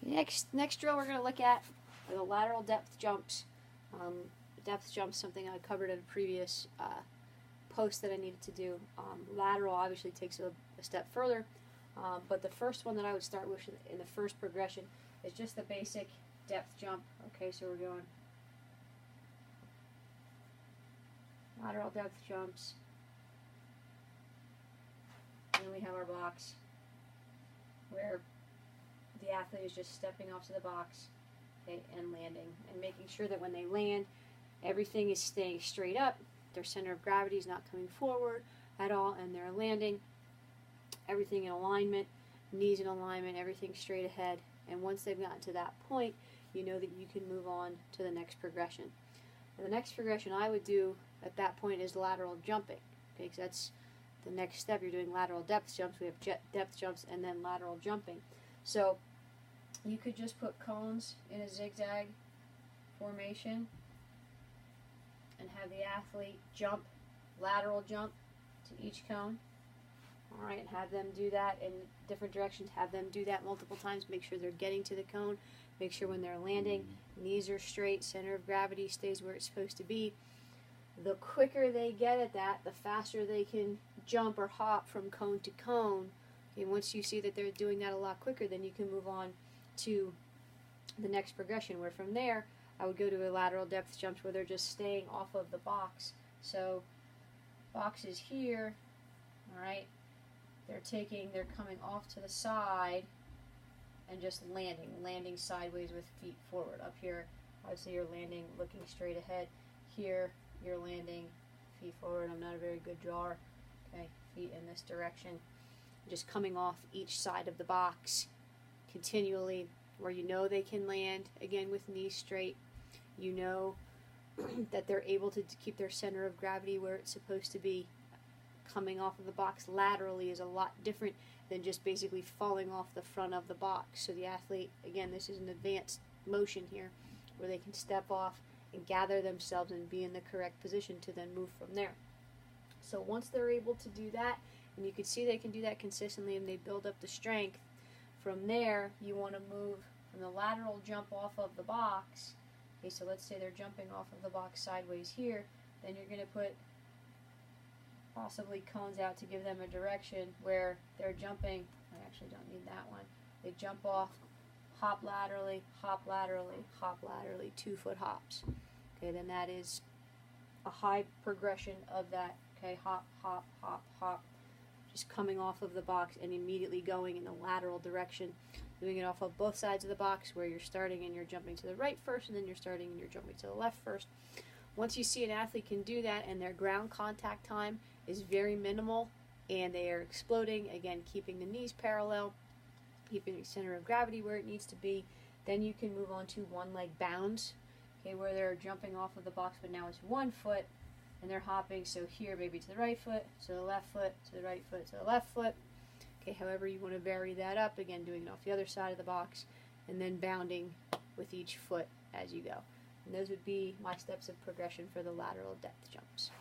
Next drill we're going to look at are the lateral depth jumps. Depth jumps, something I covered in a previous post that I needed to do. Lateral obviously takes a step further, but the first one that I would start with in the first progression is just the basic depth jump. Okay, so we're going lateral depth jumps, and then we have our box where the athlete is just stepping off to the box, okay, and landing, and making sure that when they land, everything is staying straight up. Their center of gravity is not coming forward at all, and they're landing. Everything in alignment, knees in alignment, everything straight ahead. And once they've gotten to that point, you know that you can move on to the next progression. And the next progression I would do at that point is lateral jumping, okay, because that's the next step. You're doing lateral depth jumps. We have depth jumps and then lateral jumping. So you could just put cones in a zigzag formation and have the athlete jump, lateral jump to each cone. All right, and have them do that in different directions. Have them do that multiple times. Make sure they're getting to the cone. Make sure when they're landing, knees are straight, center of gravity stays where it's supposed to be. The quicker they get at that, the faster they can jump or hop from cone to cone. And once you see that they're doing that a lot quicker, then you can move on to the next progression, where from there I would go to a lateral depth jumps where they're just staying off of the box. So box is here, all right, they're coming off to the side and just landing sideways with feet forward. Up here, obviously you're landing looking straight ahead. Here you're landing feet forward. I'm not a very good drawer, okay, feet in this direction, just coming off each side of the box continually, where you know they can land, again with knees straight. You know that they're able to keep their center of gravity where it's supposed to be. Coming off of the box laterally is a lot different than just basically falling off the front of the box. So the athlete, again, this is an advanced motion here, where they can step off and gather themselves and be in the correct position to then move from there. So once they're able to do that, and you can see they can do that consistently and they build up the strength, from there you want to move from the lateral jump off of the box. Okay, so let's say they're jumping off of the box sideways here, then you're going to put possibly cones out to give them a direction where they're jumping. I actually don't need that one. They jump off, hop laterally, hop laterally, hop laterally, 2-foot hops. Okay, then that is a high progression of that. Okay, hop, hop, hop, hop. Just coming off of the box and immediately going in the lateral direction. Doing it off of both sides of the box, where you're starting and you're jumping to the right first, and then you're starting and you're jumping to the left first. Once you see an athlete can do that and their ground contact time is very minimal and they are exploding, again, keeping the knees parallel, keeping the center of gravity where it needs to be, then you can move on to one-leg bounds, okay, where they're jumping off of the box, but now it's 1 foot, and they're hopping, so here maybe to the right foot, to the left foot, to the right foot, to the left foot. Okay, however you want to vary that up, again, doing it off the other side of the box, and then bounding with each foot as you go. And those would be my steps of progression for the lateral depth jumps.